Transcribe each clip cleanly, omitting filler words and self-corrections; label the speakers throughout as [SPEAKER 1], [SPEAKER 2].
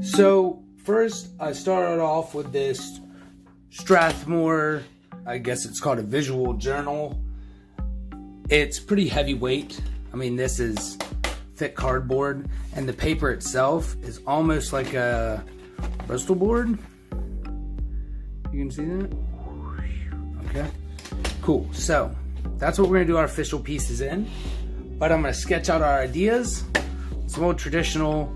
[SPEAKER 1] So first I started off with this Strathmore, I guess it's called a visual journal. It's pretty heavyweight. I mean, this is thick cardboard, and the paper itself is almost like a Bristol board. You can see that? Okay, cool. So that's what we're gonna do our official pieces in, but I'm gonna sketch out our ideas. Some old traditional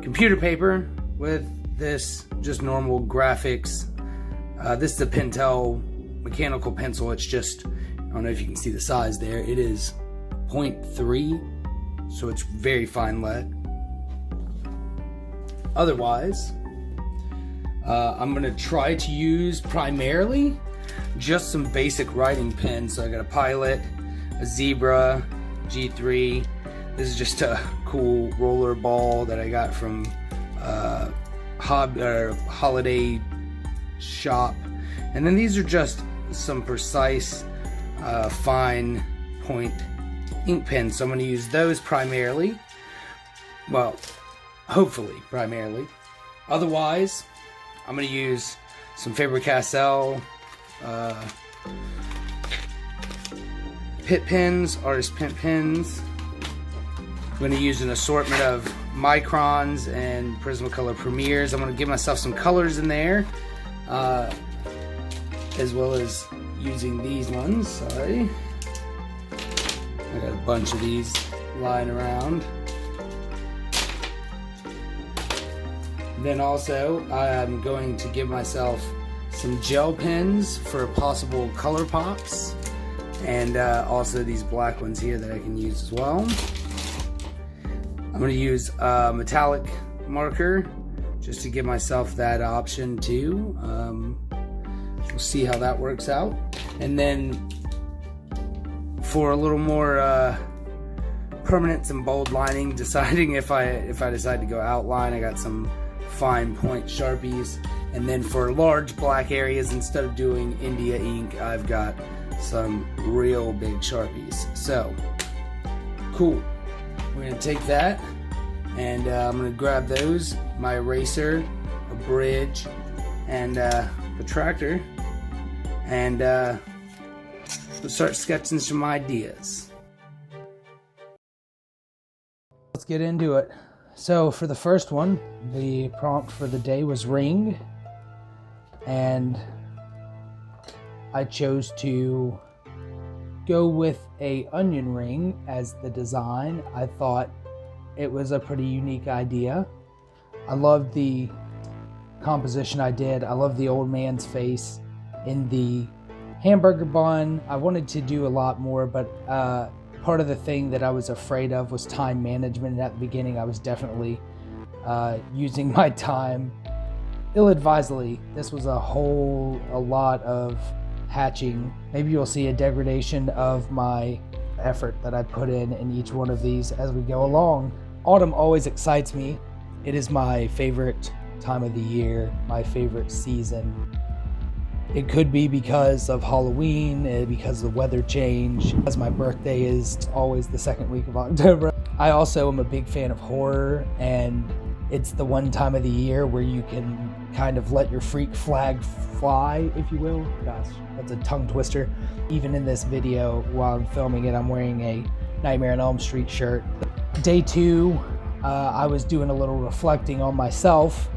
[SPEAKER 1] computer paper with this just normal graphics. This is a Pentel mechanical pencil. It's just, I don't know if you can see the size there. It is 0.3, so it's very fine lead. Otherwise, I'm gonna try to use primarily just some basic writing pens. So I got a Pilot, a Zebra, G3. This is just a cool roller ball that I got from holiday shop. And then these are just some precise fine point ink pens. So I'm going to use those primarily. Well, hopefully primarily. Otherwise, I'm going to use some Faber-Castell Pitt pens, artist Pitt pens. I'm going to use an assortment of Microns and Prismacolor Premiers. I'm going to give myself some colors in there, as well as using these ones. Sorry, I got a bunch of these lying around. Then also, I'm going to give myself some gel pens for possible color pops, and also these black ones here that I can use as well. I'm going to use a metallic marker just to give myself that option too. We'll see how that works out. And then for a little more permanence and bold lining, deciding if I decide to go outline, I got some fine point Sharpies. And then for large black areas, instead of doing India ink, I've got some real big Sharpies. So, cool. We're going to take that, and I'm going to grab those, my eraser, a bridge, and the tractor, and let's start sketching some ideas. Let's get into it. So for the first one, the prompt for the day was ring, and I chose to go with a onion ring as the design. I thought it was a pretty unique idea. I loved the composition I did. I love the old man's face in the hamburger bun. I wanted to do a lot more, but part of the thing that I was afraid of was time management. And at the beginning, I was definitely using my time ill-advisedly. This was a lot of hatching. Maybe you'll see a degradation of my effort that I put in each one of these as we go along. Autumn always excites me. It is my favorite time of the year, my favorite season. It could be because of Halloween, because of the weather change, as my birthday is always the second week of October. I also am a big fan of horror, and it's the one time of the year where you can kind of let your freak flag fly, if you will. Gosh, that's a tongue twister. Even in this video, while I'm filming it, I'm wearing a Nightmare on Elm Street shirt. Day 2, I was doing a little reflecting on myself,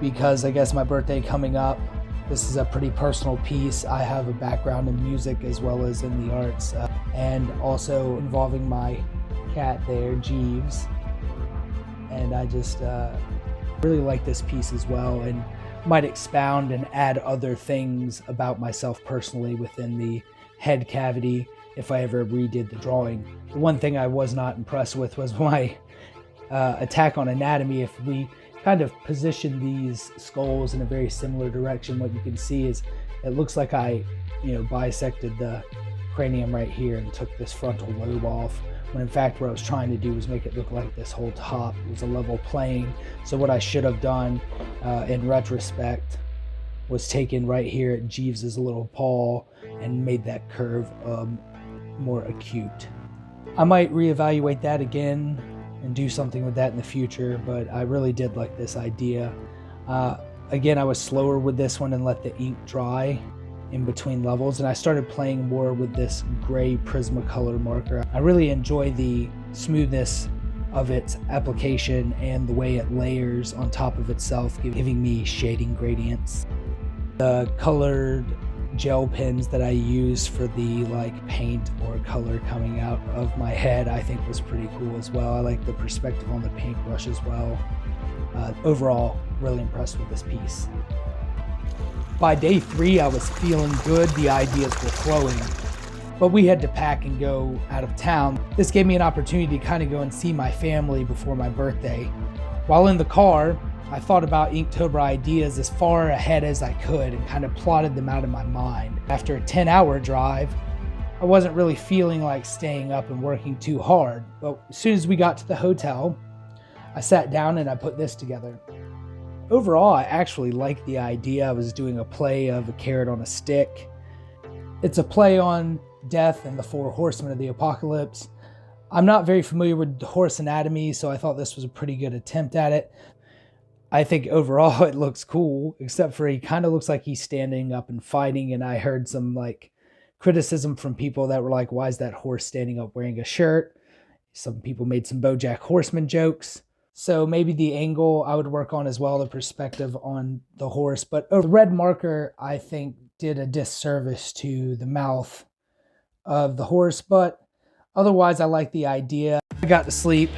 [SPEAKER 1] because I guess my birthday coming up. This is a pretty personal piece. I have a background in music as well as in the arts, and also involving my cat there, Jeeves. And I just really like this piece as well, and might expound and add other things about myself personally within the head cavity if I ever redid the drawing. The one thing I was not impressed with was my attack on anatomy. If we kind of position these skulls in a very similar direction, what you can see is it looks like I bisected the cranium right here and took this frontal lobe off, when in fact what I was trying to do was make it look like this whole top was a level plane. So what I should have done in retrospect was taken right here at Jeeves's little paw and made that curve more acute. I might reevaluate that again and do something with that in the future, but I really did like this idea. Again, I was slower with this one and let the ink dry in between levels, and I started playing more with this gray Prismacolor marker. I really enjoy the smoothness of its application and the way it layers on top of itself, giving me shading gradients. The colored gel pens that I use for the paint or color coming out of my head, I think was pretty cool as well. I like the perspective on the paintbrush as well. Overall, really impressed with this piece. By day 3, I was feeling good, the ideas were flowing, but we had to pack and go out of town. This gave me an opportunity to kind of go and see my family before my birthday. While in the car, I thought about Inktober ideas as far ahead as I could and kind of plotted them out in my mind. After a 10-hour drive, I wasn't really feeling like staying up and working too hard, but as soon as we got to the hotel, I sat down and I put this together. Overall, I actually liked the idea. I was doing a play of a carrot on a stick. It's a play on death and the 4 horsemen of the apocalypse. I'm not very familiar with horse anatomy, so I thought this was a pretty good attempt at it. I think overall it looks cool, except for he kind of looks like he's standing up and fighting, and I heard some criticism from people that were like, why is that horse standing up wearing a shirt? Some people made some BoJack Horseman jokes. So maybe the angle I would work on as well, the perspective on the horse. But the red marker, I think, did a disservice to the mouth of the horse. But otherwise, I like the idea. I got to sleep.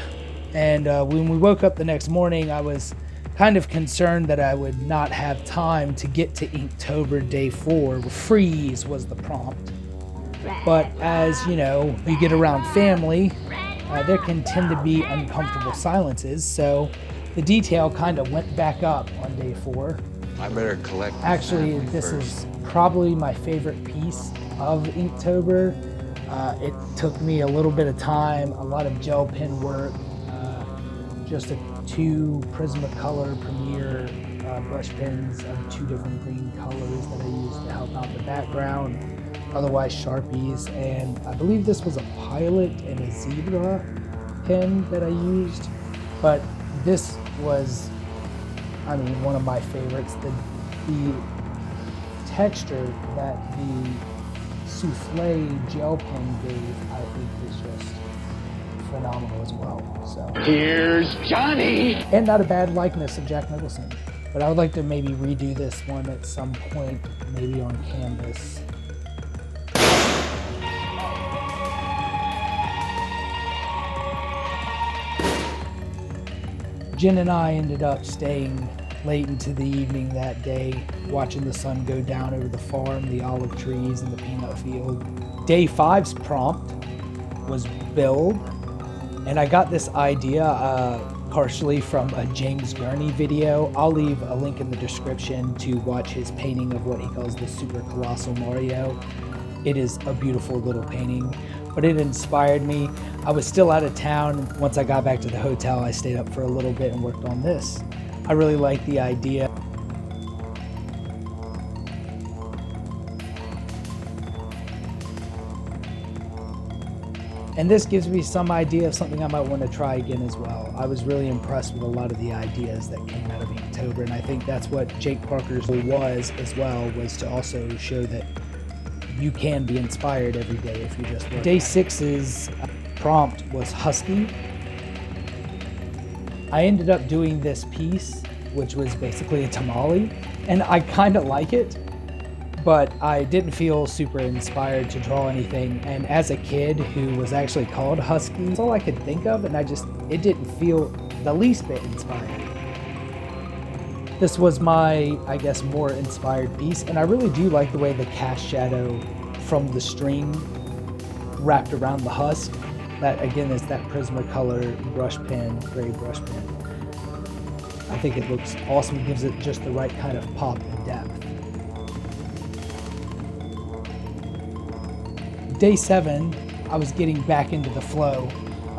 [SPEAKER 1] And when we woke up the next morning, I was kind of concerned that I would not have time to get to Inktober day 4. Freeze was the prompt. But as you know, you get around family, there can tend to be uncomfortable silences, so the detail kind of went back up on day 4.
[SPEAKER 2] I better collect.
[SPEAKER 1] Actually, this is probably my favorite piece of Inktober. It took me a little bit of time, a lot of gel pen work, just 2 Prismacolor Premier brush pens of 2 different green colors that I used to help out the background. Otherwise Sharpies, and I believe this was a Pilot and a Zebra pen that I used, but this was, one of my favorites. The texture that the souffle gel pen gave, I think, is just phenomenal as well. So
[SPEAKER 3] here's Johnny!
[SPEAKER 1] And not a bad likeness of Jack Nicholson, but I would like to maybe redo this one at some point, maybe on canvas. Jen and I ended up staying late into the evening that day, watching the sun go down over the farm, the olive trees, and the peanut field. Day 5's prompt was build, and I got this idea partially from a James Gurney video. I'll leave a link in the description to watch his painting of what he calls the Super Colossal Mario. It is a beautiful little painting, but it inspired me. I was still out of town. Once I got back to the hotel, I stayed up for a little bit and worked on this. I really like the idea. And this gives me some idea of something I might want to try again as well. I was really impressed with a lot of the ideas that came out of Inktober, and I think that's what Jake Parker's goal was as well, was to also show that you can be inspired every day if you just work. Day 6's prompt was husky. I ended up doing this piece, which was basically a tamale, and I kind of like it, but I didn't feel super inspired to draw anything. And as a kid who was actually called Husky, that's all I could think of, and it didn't feel the least bit inspired. This was my, I guess, more inspired piece, and I really do like the way the cast shadow from the string wrapped around the husk. That again is that Prismacolor brush pen, gray brush pen. I think it looks awesome. It gives it just the right kind of pop and depth. Day 7, I was getting back into the flow.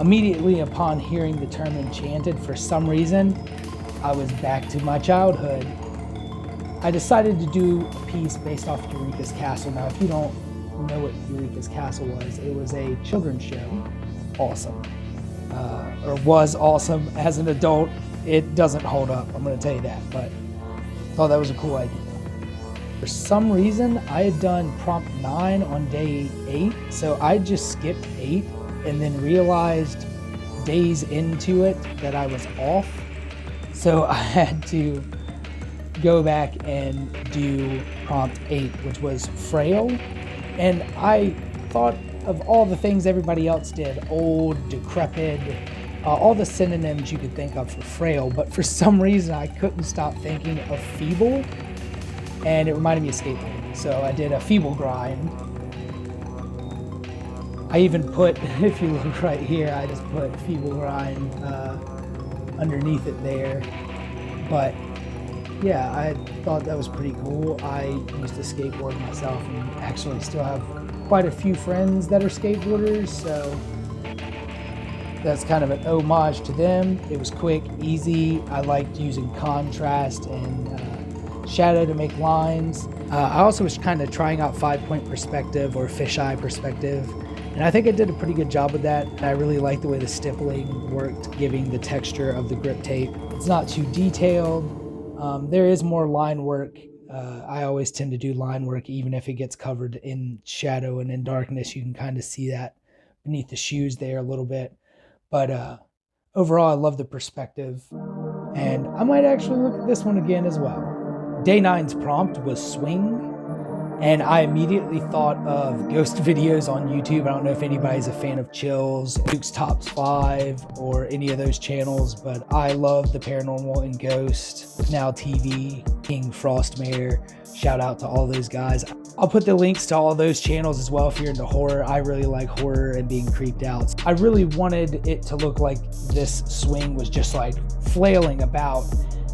[SPEAKER 1] Immediately upon hearing the term enchanted, for some reason, I was back to my childhood. I decided to do a piece based off Eureka's Castle. Now, if you don't know what Eureka's Castle was, it was a children's show. Awesome. or was awesome as an adult. It doesn't hold up, I'm going to tell you that, but I thought that was a cool idea. For some reason, I had done prompt 9 on day 8, so I just skipped 8 and then realized days into it that I was off. So I had to go back and do prompt 8, which was frail. And I thought of all the things everybody else did, old, decrepit, all the synonyms you could think of for frail, but for some reason I couldn't stop thinking of feeble, and it reminded me of skateboarding. So I did a feeble grind. I even put, if you look right here, I just put feeble grind underneath it there. But yeah, I thought that was pretty cool. I used to skateboard myself and actually still have quite a few friends that are skateboarders, so that's kind of an homage to them. It was quick, easy. I liked using contrast and shadow to make lines. I also was kind of trying out 5-point perspective or fisheye perspective, and I think I did a pretty good job with that. I really liked the way the stippling worked, giving the texture of the grip tape. It's not too detailed. There is more line work. I always tend to do line work even if it gets covered in shadow and in darkness. You can kind of see that beneath the shoes there a little bit. But overall, I love the perspective. And I might actually look at this one again as well. Day 9's prompt was swing. And I immediately thought of ghost videos on YouTube. I don't know if anybody's a fan of Chills, Duke's Tops 5, or any of those channels, but I love the paranormal and ghost, Now TV, King Frostmare. Shout out to all those guys. I'll put the links to all those channels as well if you're into horror. I really like horror and being creeped out. I really wanted it to look like this swing was just like flailing about,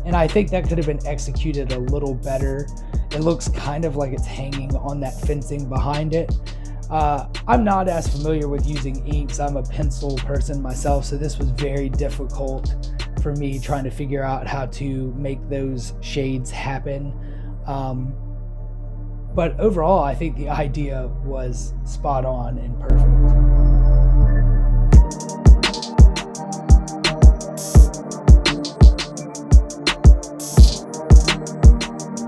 [SPEAKER 1] and I think that could have been executed a little better. It looks kind of like it's hanging on that fencing behind it. I'm not as familiar with using inks. I'm a pencil person myself, so this was very difficult for me trying to figure out how to make those shades happen. But overall, I think the idea was spot on and perfect.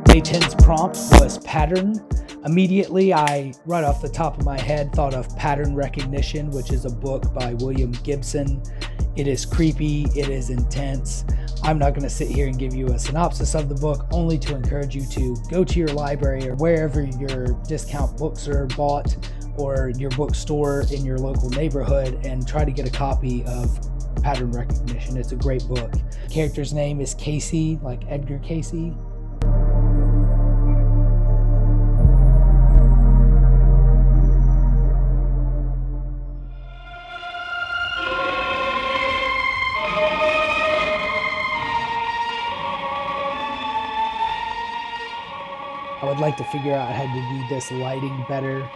[SPEAKER 1] Day 10's prompt was pattern. Immediately, I, right off the top of my head, thought of Pattern Recognition, which is a book by William Gibson. It is creepy, it is intense. I'm not going to sit here and give you a synopsis of the book, only to encourage you to go to your library or wherever your discount books are bought, or your bookstore in your local neighborhood, and try to get a copy of Pattern Recognition. It's a great book. The character's name is Casey, like Edgar Casey. I would like to figure out how to do this lighting better.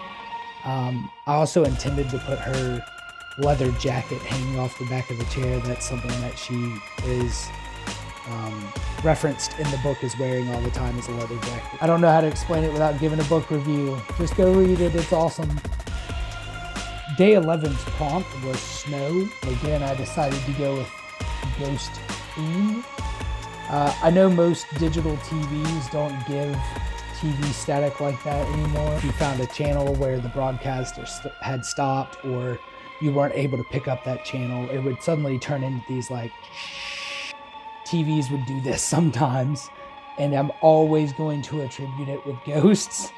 [SPEAKER 1] I also intended to put her leather jacket hanging off the back of the chair. That's something that she is referenced in the book as wearing all the time, as a leather jacket. I don't know how to explain it without giving a book review. Just go read it, it's awesome. Day 11's prompt was snow. Again, I decided to go with ghost theme. I know most digital TVs don't give TV static like that anymore. If you found a channel where the broadcast had stopped, or you weren't able to pick up that channel, it would suddenly turn into these like TVs would do this sometimes, and I'm always going to attribute it with ghosts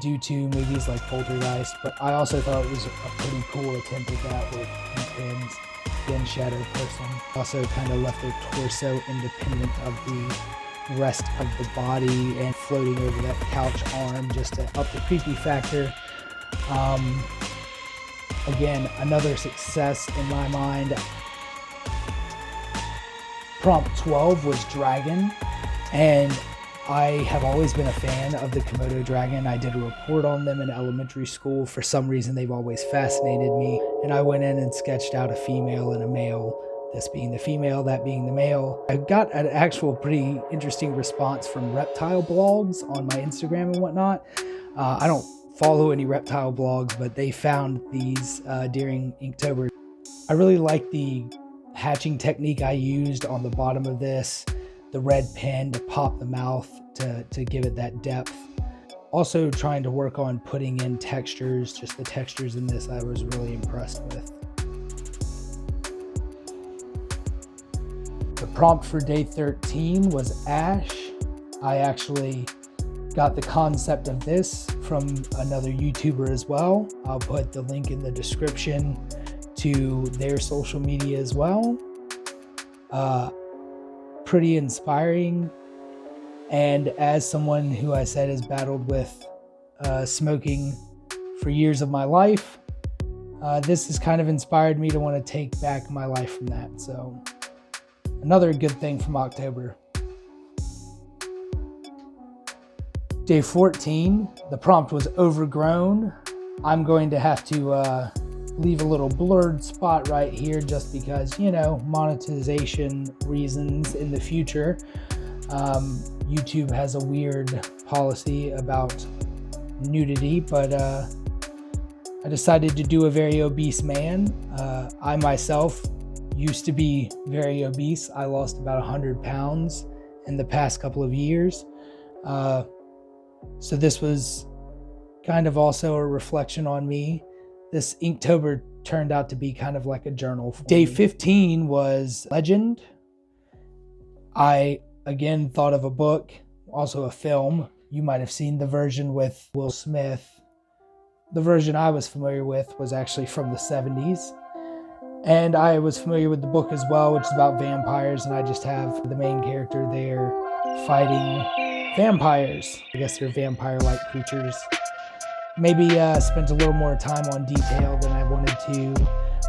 [SPEAKER 1] due to movies like Poltergeist. But I also thought it was a pretty cool attempt at that with pins, thin shadow person. Also kind of left their torso independent of the rest of the body and floating over that couch arm just to up the creepy factor. Again, another success in my mind. Prompt 12 was dragon, and I have always been a fan of the Komodo dragon. I did a report on them in elementary school. For some reason, they've always fascinated me, and I went in and sketched out a female and a male. This being the female, that being the male. I got an actual pretty interesting response from reptile blogs on my Instagram and whatnot. I don't follow any reptile blogs, but they found these during Inktober. I really like the hatching technique I used on the bottom of this, the red pen to pop the mouth to give it that depth. Also trying to work on putting in textures, just the textures in this I was really impressed with. The prompt for day 13 was Ash. I actually got the concept of this from another YouTuber as well. I'll put the link in the description to their social media as well. Pretty inspiring. And as someone who I said has battled with smoking for years of my life, this has kind of inspired me to want to take back my life from that. So another good thing from October. Day 14, the prompt was overgrown. I'm going to have to leave a little blurred spot right here just because, you know, monetization reasons in the future. YouTube has a weird policy about nudity, but I decided to do a very obese man. I myself used to be very obese. I lost about 100 pounds in the past couple of years. So this was kind of also a reflection on me. This Inktober turned out to be kind of like a journal for me. Day 15 was Legend. I again thought of a book, also a film. You might have seen the version with Will Smith. The version I was familiar with was actually from the 70s. And I was familiar with the book as well, which is about vampires, and I just have the main character there fighting vampires. I guess they're vampire-like creatures. Maybe spent a little more time on detail than I wanted to,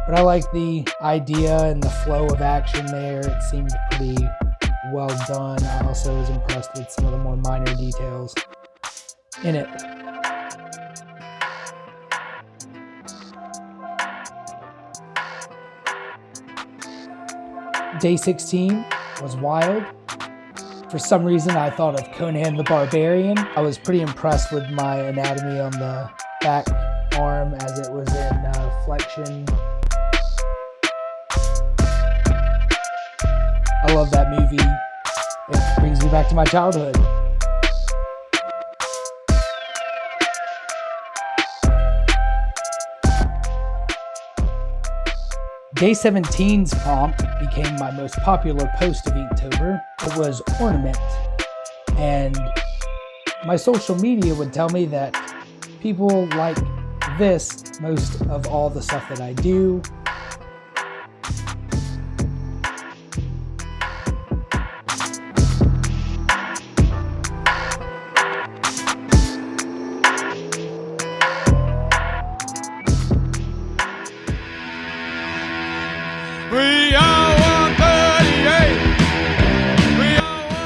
[SPEAKER 1] but I like the idea and the flow of action there. It seemed pretty well done. I also was impressed with some of the more minor details in it. Day 16 was Wild. For some reason, I thought of Conan the Barbarian. I was pretty impressed with my anatomy on the back arm as it was in flexion. I love that movie. It brings me back to my childhood. Day 17's prompt became my most popular post of Inktober. It was ornament. And my social media would tell me that people like this most of all the stuff that I do.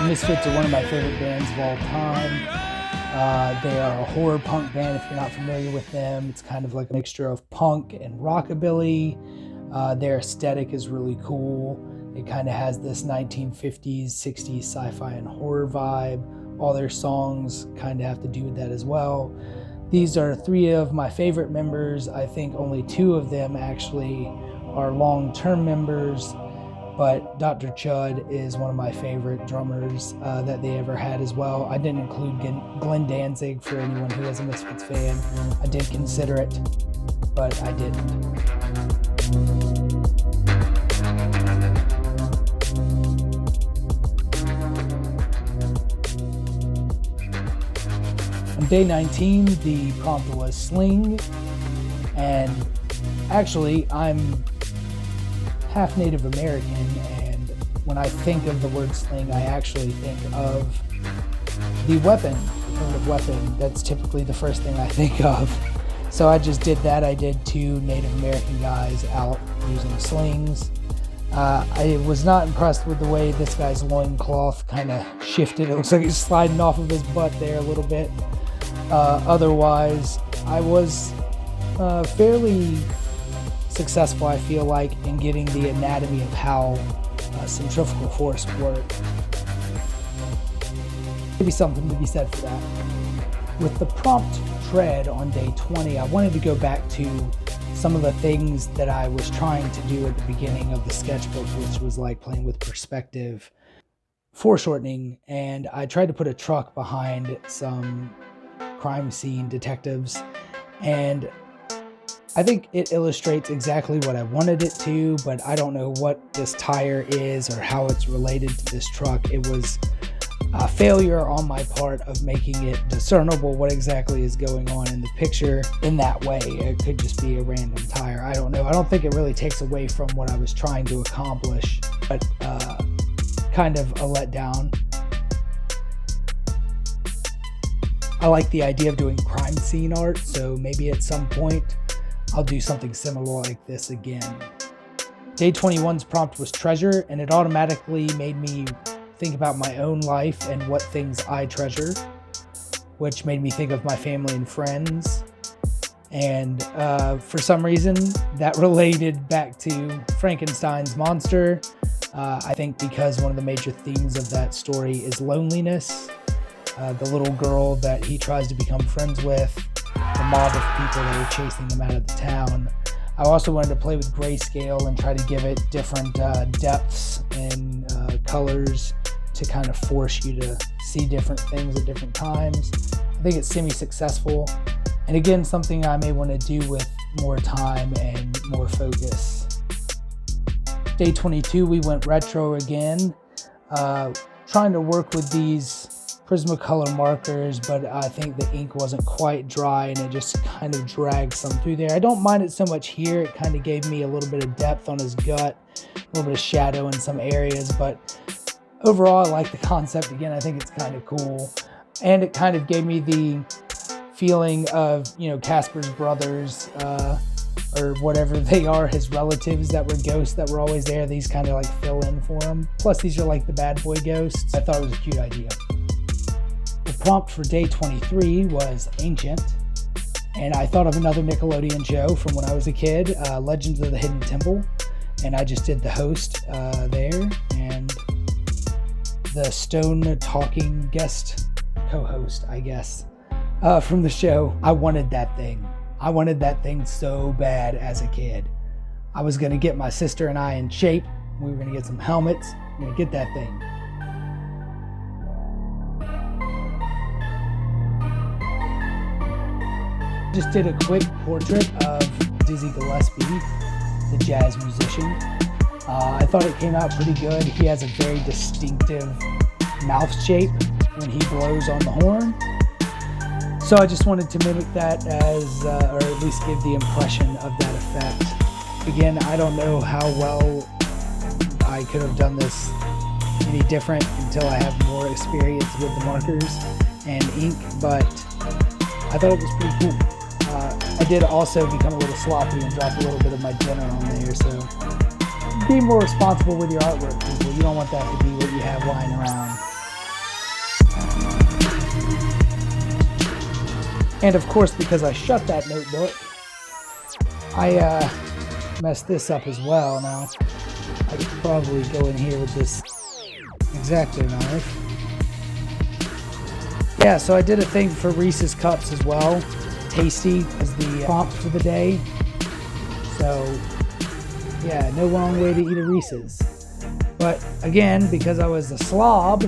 [SPEAKER 1] Misfits are one of my favorite bands of all time. They are a horror punk band if you're not familiar with them. It's kind of like a mixture of punk and rockabilly. Their aesthetic is really cool. It kind of has this 1950s, 60s sci-fi and horror vibe. All their songs kind of have to do with that as well. These are three of my favorite members. I think only two of them actually are long-term members. But Dr. Chud is one of my favorite drummers that they ever had as well. I didn't include Glenn Danzig for anyone who is a Misfits fan. I did consider it, but I didn't. On day 19, the prompt was Sling, and actually I'm half Native American, and when I think of the word sling, I actually think of the weapon, the primitive weapon. That's typically the first thing I think of. So I just did that. I did two Native American guys out using slings. I was not impressed with the way this guy's loincloth kind of shifted. It looks like he's sliding off of his butt there a little bit. Otherwise, I was fairly successful, I feel like, in getting the anatomy of how centrifugal force works. Maybe something to be said for that. With the prompt tread on day 20, I wanted to go back to some of the things that I was trying to do at the beginning of the sketchbook, which was like playing with perspective, foreshortening, and I tried to put a truck behind some crime scene detectives, and I think it illustrates exactly what I wanted it to, but I don't know what this tire is or how it's related to this truck. It was a failure on my part of making it discernible what exactly is going on in the picture in that way. It could just be a random tire. I don't know. I don't think it really takes away from what I was trying to accomplish, but kind of a letdown. I like the idea of doing crime scene art, so maybe at some point I'll do something similar like this again. Day 21's prompt was treasure, and it automatically made me think about my own life and what things I treasure, which made me think of my family and friends. And for some reason, that related back to Frankenstein's monster. I think because one of the major themes of that story is loneliness. The little girl that he tries to become friends with, the mob of people that are chasing him out of the town. I also wanted to play with grayscale and try to give it different depths and colors to kind of force you to see different things at different times. I think it's semi-successful. And again, something I may want to do with more time and more focus. Day 22, we went retro again, trying to work with these Prismacolor markers, but I think the ink wasn't quite dry and it just kind of dragged some through there. I don't mind it so much here. It kind of gave me a little bit of depth on his gut, a little bit of shadow in some areas, but overall I like the concept. Again, I think it's kind of cool, and it kind of gave me the feeling of, you know, Casper's brothers, or whatever they are, his relatives that were ghosts that were always there. These kind of like fill in for him. Plus these are like the bad boy ghosts. I thought it was a cute idea. The prompt for day 23 was ancient, and I thought of another Nickelodeon show from when I was a kid, Legends of the Hidden Temple, and I just did the host there, and the stone talking guest co-host, I guess, from the show. I wanted that thing. I wanted that thing so bad as a kid. I was going to get my sister and I in shape. We were going to get some helmets. We're going to get that thing. Just did a quick portrait of Dizzy Gillespie, the jazz musician. I thought it came out pretty good. He has a very distinctive mouth shape when he blows on the horn. So I just wanted to mimic that as, or at least give the impression of that effect. Again, I don't know how well I could have done this any different until I have more experience with the markers and ink, but I thought it was pretty cool. I did also become a little sloppy and drop a little bit of my dinner on there, so be more responsible with your artwork, people. You don't want that to be what you have lying around. And of course, because I shut that notebook, I messed this up as well. Now, I could probably go in here with this X-Acto knife. Yeah, so I did a thing for Reese's Cups as well. Tasty is the prompt for the day. So, yeah, no wrong way to eat a Reese's. But again, because I was a slob,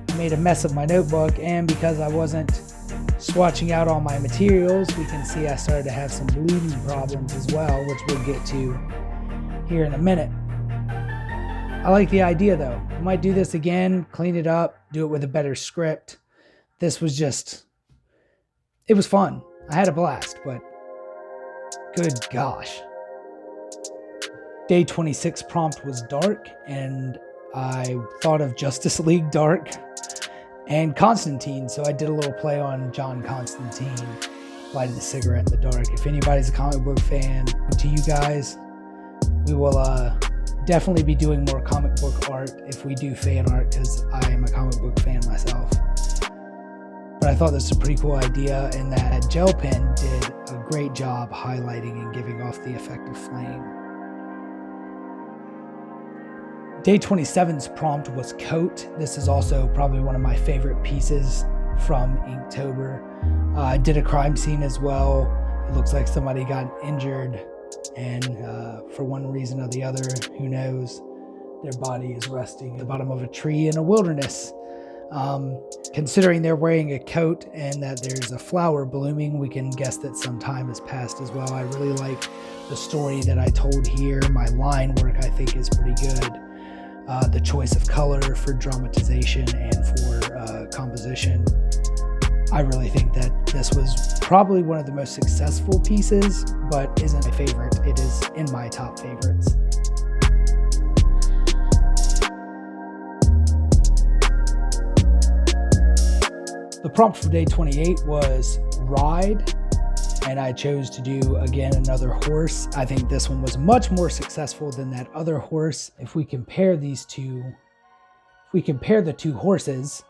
[SPEAKER 1] I made a mess of my notebook, and because I wasn't swatching out all my materials, we can see I started to have some bleeding problems as well, which we'll get to here in a minute. I like the idea though. I might do this again, clean it up, do it with a better script. This was just, it was fun. I had a blast, but good gosh. Day 26 prompt was dark, and I thought of Justice League Dark and Constantine, so I did a little play on John Constantine, lighting a cigarette in the dark. If anybody's a comic book fan, to you guys, we will definitely be doing more comic book art if we do fan art, because I am a comic book fan myself. But I thought this was a pretty cool idea, and that gel pen did a great job highlighting and giving off the effect of flame. Day 27's prompt was coat. This is also probably one of my favorite pieces from Inktober. I did a crime scene as well, It looks like somebody got injured, and for one reason or the other, who knows, their body is resting at the bottom of a tree in a wilderness. Considering they're wearing a coat and that there's a flower blooming, we can guess that some time has passed as well. I really like the story that I told here. My line work, I think, is pretty good. The choice of color for dramatization and for composition. I really think that this was probably one of the most successful pieces, but isn't my favorite. It is in my top favorites. The prompt for day 28 was ride, and I chose to do, again, another horse. I think this one was much more successful than that other horse. If we compare the two horses,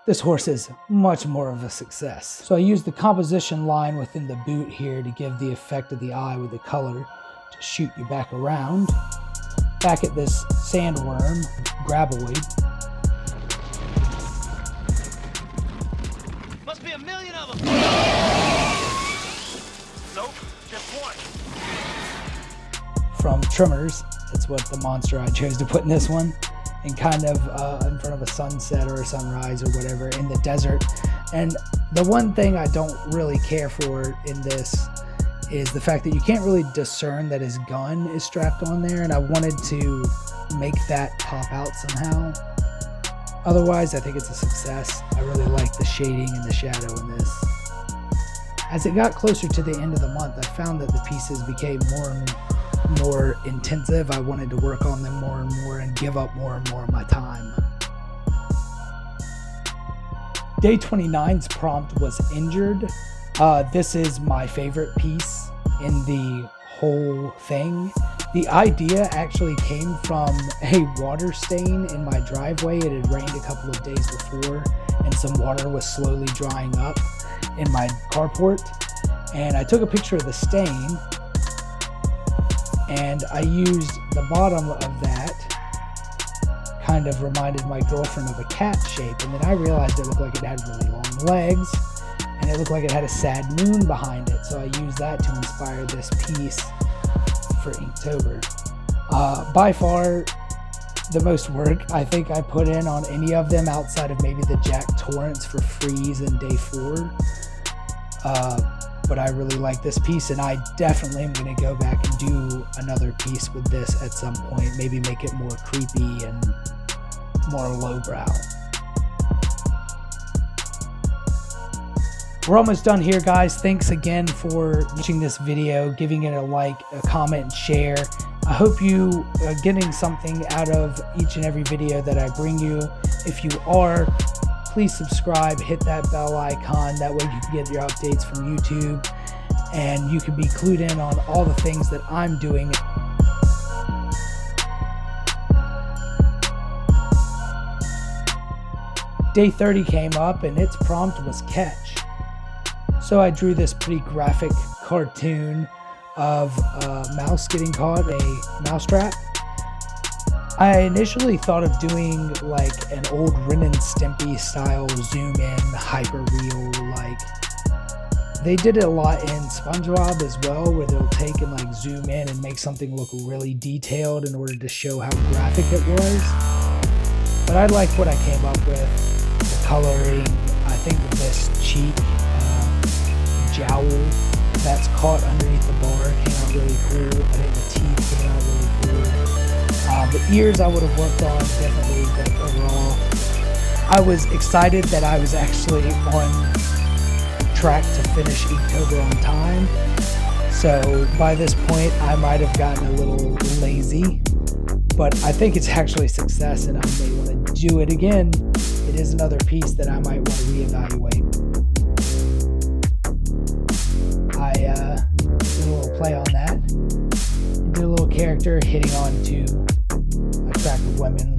[SPEAKER 1] this horse is much more of a success. So I used the composition line within the boot here to give the effect of the eye with the color to shoot you back around. Back at this sandworm, graboid.
[SPEAKER 2] Must be a million of them. Nope, just one.
[SPEAKER 1] From Tremors, that's what the monster I chose to put in this one, and kind of in front of a sunset or a sunrise or whatever in the desert. And the one thing I don't really care for in this is the fact that you can't really discern that his gun is strapped on there, and I wanted to make that pop out somehow. Otherwise, I think it's a success. I really like the shading and the shadow in this. As it got closer to the end of the month, I found that the pieces became more and more intensive. I wanted to work on them more and more and give up more and more of my time. Day 29's prompt was injured. This is my favorite piece in the whole thing. The idea actually came from a water stain in my driveway. It had rained a couple of days before, and some water was slowly drying up in my carport. And I took a picture of the stain, and I used the bottom of that, kind of reminded my girlfriend of a cat shape. And then I realized it looked like it had really long legs, and it looked like it had a sad moon behind it. So I used that to inspire this piece for Inktober. By far the most work I think I put in on any of them, outside of maybe the Jack Torrance for Freeze in day 4. But I really like this piece, and I definitely am going to go back and do another piece with this at some point. Maybe make it more creepy and more lowbrow. We're almost done here, guys. Thanks again for watching this video, giving it a like, a comment, and share. I hope you are getting something out of each and every video that I bring you. If you are, please subscribe, hit that bell icon. That way you can get your updates from YouTube, and you can be clued in on all the things that I'm doing. Day 30 came up, and its prompt was catch. So I drew this pretty graphic cartoon of a mouse getting caught, a mousetrap. I initially thought of doing like an old Ren and Stimpy style zoom in, hyper real, like they did it a lot in SpongeBob as well, where they'll take and like zoom in and make something look really detailed in order to show how graphic it was. But I like what I came up with, the coloring. I think this cheek jowl that's caught underneath the bar came out really cool. I think the teeth came out really cool. The ears I would have worked on differently, but overall I was excited that I was actually on track to finish Inktober on time. So by this point I might have gotten a little lazy, but I think it's actually a success, and I may want to do it again. It is another piece that I might want to reevaluate. I did a little play on that. Did a little character hitting on two attractive women,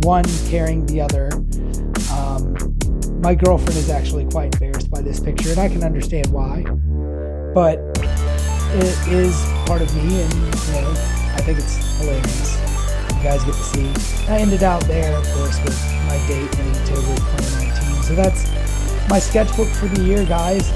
[SPEAKER 1] one carrying the other. My girlfriend is actually quite embarrassed by this picture, and I can understand why, but it is part of me, and I think it's hilarious. You guys get to see. I ended out there, of course, with my date in October 2019. So that's my sketchbook for the year, guys.